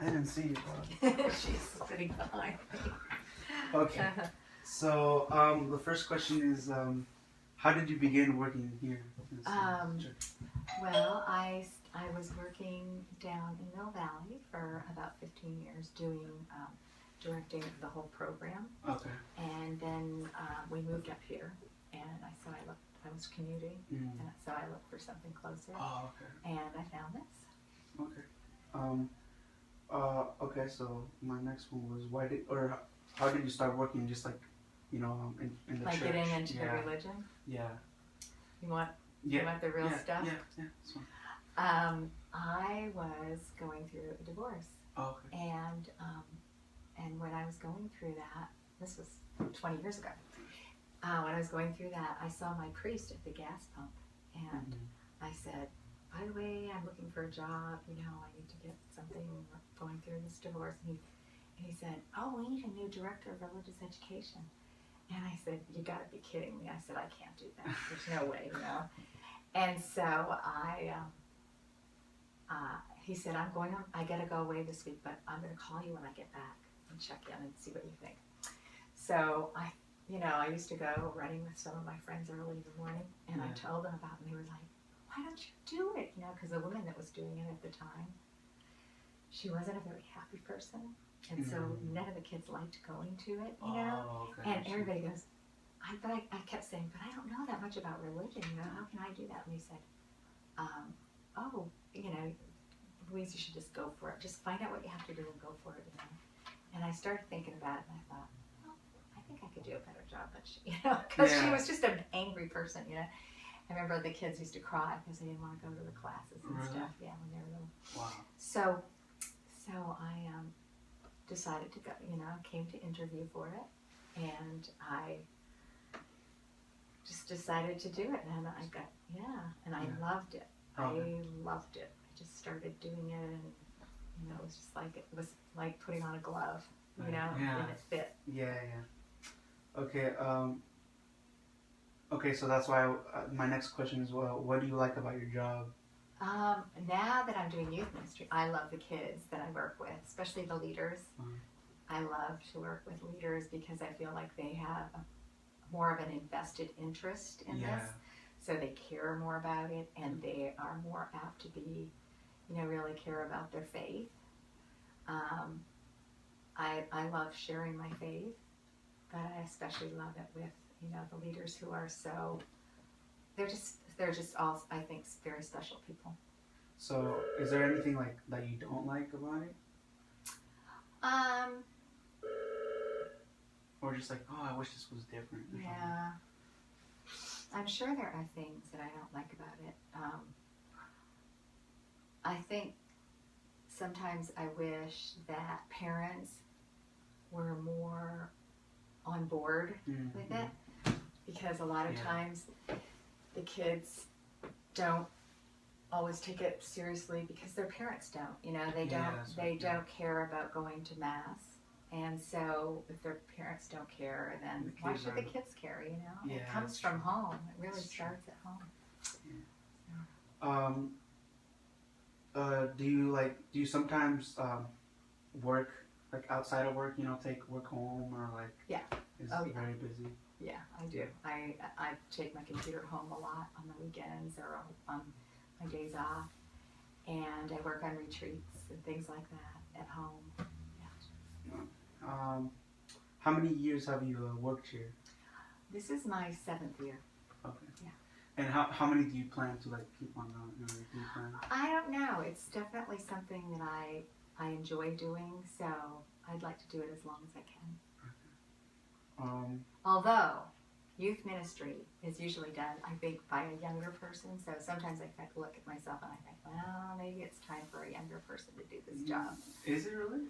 I didn't see you, bro. She's sitting behind me. Okay. So, the first question is, how did you begin working here? Well, I was working down in Mill Valley for about 15 years doing directing the whole program. Okay. And then we moved up here, and I was commuting, and so I looked for something closer. Oh, okay. And I found this. Okay. Okay, so my next one was how did you start working just like, in the like church? getting into the religion? Yeah. You want the real stuff? Yeah, that's fine. I was going through a divorce. Oh, okay. And when I was going through that, this was 20 years ago. When I was going through that, I saw my priest at the gas pump, and I said, by the way, I'm looking for a job, I need to get something going through this divorce. And he said, oh, we need a new director of religious education. And I said, you gotta be kidding me. I said, I can't do that. There's no way, And so he said, I gotta go away this week, but I'm gonna call you when I get back and check in and see what you think. So I used to go running with some of my friends early in the morning, and I told them about it, and they were like, why don't you do it? Because the woman that was doing it at the time, she wasn't a very happy person. And so none of the kids liked going to it, Oh, okay. And everybody goes, I kept saying, but I don't know that much about religion, how can I do that? And they said, Louise, you should just go for it. Just find out what you have to do and go for it, And I started thinking about it, and I thought, I think I could do a better job than she, because she was just an angry person, I remember the kids used to cry because they didn't want to go to the classes and stuff, when they were little. Wow. So I decided to go, came to interview for it, and I just decided to do it, and I got, and I loved it. I loved it. I just started doing it, and, it was just like, it was like putting on a glove, and it fit. Yeah. Okay, okay, so that's why my next question is, what do you like about your job? Now that I'm doing youth ministry, I love the kids that I work with, especially the leaders. I love to work with leaders because I feel like they have more of an invested interest in this. So they care more about it, and they are more apt to be, really care about their faith. I love sharing my faith, but I especially love it with, the leaders who are they're just all, I think, very special people. So, is there anything like that you don't like about it? Or just like, I wish this was different. Yeah. I'm sure there are things that I don't like about it. I think sometimes I wish that parents were more on board with it, because a lot of times the kids don't always take it seriously because their parents don't. They don't care about going to mass, and so if their parents don't care, then why should the kids care? It comes from home. It really starts at home. Do you sometimes work like outside of work? Take work home, or like is it very busy? Yeah, I do. I take my computer home a lot on the weekends or on my days off, and I work on retreats and things like that at home. How many years have you worked here? This is my 7th year. Okay. Yeah. And how many do you plan to keep on going? Do you plan? I don't know. It's definitely something that I enjoy doing, so I'd like to do it as long as I can. Okay. Although youth ministry is usually done, I think, by a younger person, so sometimes I look at myself and I think, well, maybe it's time for a younger person to do this job. Is it really?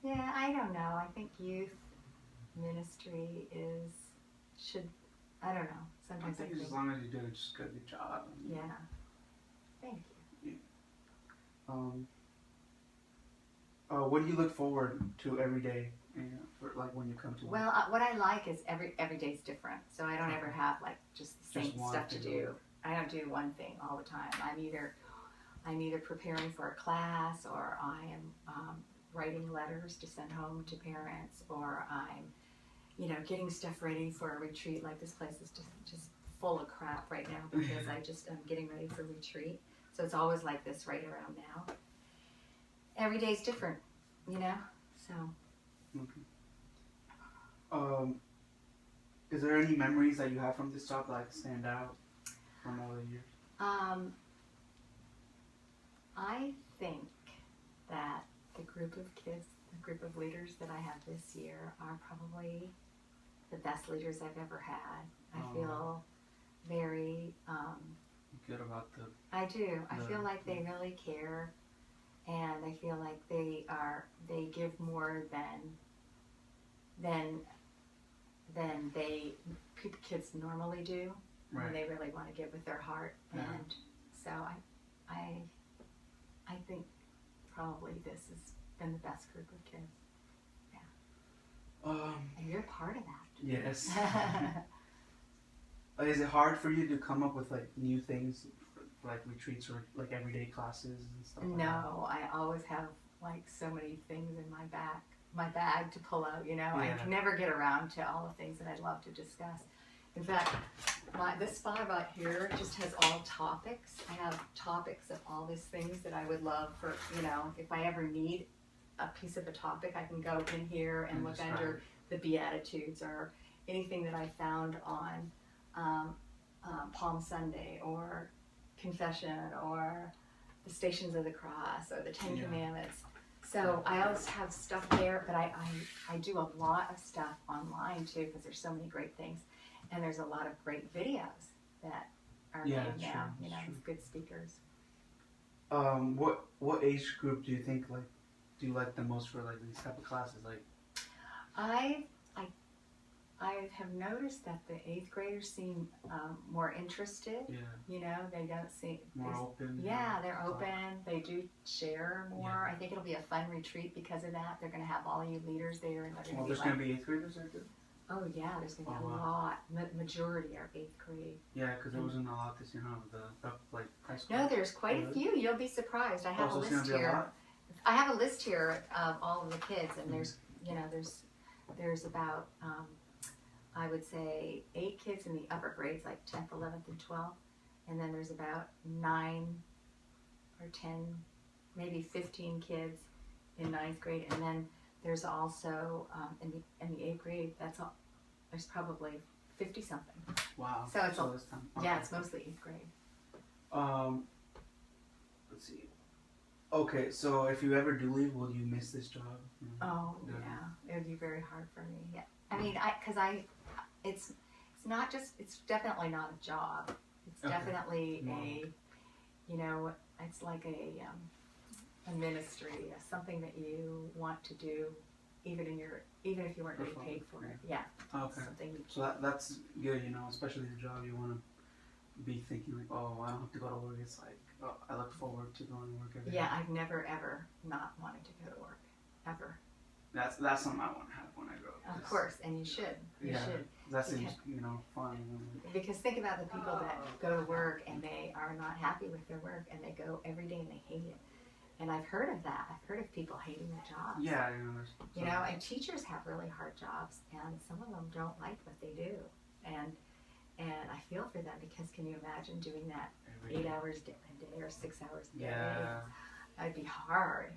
Yeah, I don't know. I think youth ministry I don't know. Sometimes I think as long as you do just a good job. Yeah. Thank you. What do you look forward to every day? When you come to work? Well, what I like is every day's different, so I don't ever have just the same stuff to do. I don't do one thing all the time. I'm either preparing for a class, or I am writing letters to send home to parents, or I'm, getting stuff ready for a retreat. Like this place is just full of crap right now because I'm getting ready for retreat. So it's always like this right around now. Every day's different, so. Okay. Is there any memories that you have from this job that like stand out from all the years? I think that the group of kids, the group of leaders that I have this year are probably the best leaders I've ever had. I feel very good about the. I do. I feel like they really care, and I feel like they give more than kids normally do. Right. And they really want to give with their heart, and so I think probably this has been the best group of kids. Yeah. And you're part of that. Yes. Is it hard for you to come up with like new things, like retreats or like everyday classes and stuff? No, I always have like so many things in my bag to pull out. I can never get around to all the things that I'd love to discuss. In fact, this fob out here just has all topics. I have topics of all these things that I would love for, if I ever need a piece of a topic, I can go in here and look under the Beatitudes or anything that I found on Palm Sunday or Confession or the Stations of the Cross or the Ten Commandments. So I always have stuff there, but I do a lot of stuff online too because there's so many great things. And there's a lot of great videos that are made now, with good speakers. What age group do you think do you like the most for like these type of classes? Like, I have noticed that the 8th graders seem more interested. Yeah. They don't seem more open. Yeah, they're open. They do share more. Yeah. I think it'll be a fun retreat because of that. They're going to have all you leaders there, and they're going to there's going to be 8th graders there too. Oh yeah, there's going to be a lot. Majority are 8th grade. Yeah, because there wasn't a lot this year of the high school. No, there's quite a few. You'll be surprised. I have a list here. I have a list here of all of the kids, and there's about I would say 8 kids in the upper grades, like 10th, 11th, and 12th, and then there's about 9 or 10, maybe 15 kids in 9th grade, and then there's also in the 8th grade. There's probably 50 something. Wow. So it's this time. Okay. Yeah, it's mostly 8th grade. Let's see. Okay, so if you ever do leave, will you miss this job? Oh yeah, it would be very hard for me. Yeah, I mean, it's not just. It's definitely not a job. It's definitely it's like a ministry, something that you want to do, even if you weren't getting paid for it. Yeah. Okay. So that's good, especially the job you want to be thinking like, oh, I don't have to go to work. It's like, oh, I look forward to going to work every day. Yeah, I've never ever not wanted to go to work, ever. That's something I want to have when I grow up. Of course, and you should. You should. That seems, fun. Because think about the people that go to work and they are not happy with their work, and they go every day and they hate it. And I've heard of that. I've heard of people hating their jobs. Yeah, and teachers have really hard jobs, and some of them don't like what they do. And I feel for them, because can you imagine doing that 8 hours a day or 6 hours a day? Yeah. That'd be hard.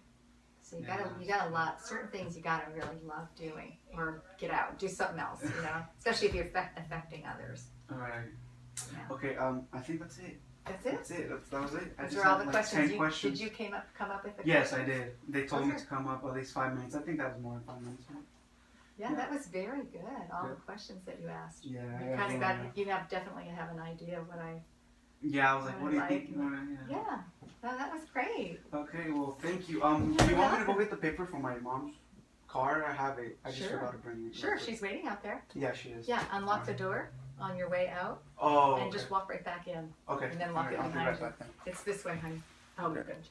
So you gotta love certain things. You gotta really love doing, or get out, do something else. Especially if you're affecting others. All right. Yeah. Okay. I think that's it. That's it. That's it. That was it. Those are all the questions. 10 questions. Did you come up with the Yes, questions? I did. They told me to come up at least 5 minutes. I think that was more than 5 minutes. Yeah, that was very good. All the questions that you asked. Yeah. You kind of got. You definitely have an idea of what I. Yeah, I was like, what do you think? Yeah. No, that was great. Okay, well, thank you. Do you want me to go get the paper for my mom's car? I have it. I just forgot to bring it. Sure, she's waiting out there. Yeah, she is. Yeah, unlock the door on your way out. Oh, and just walk right back in. Okay. And then lock it behind you. I'll be right back then. It's this way, honey. Oh, good.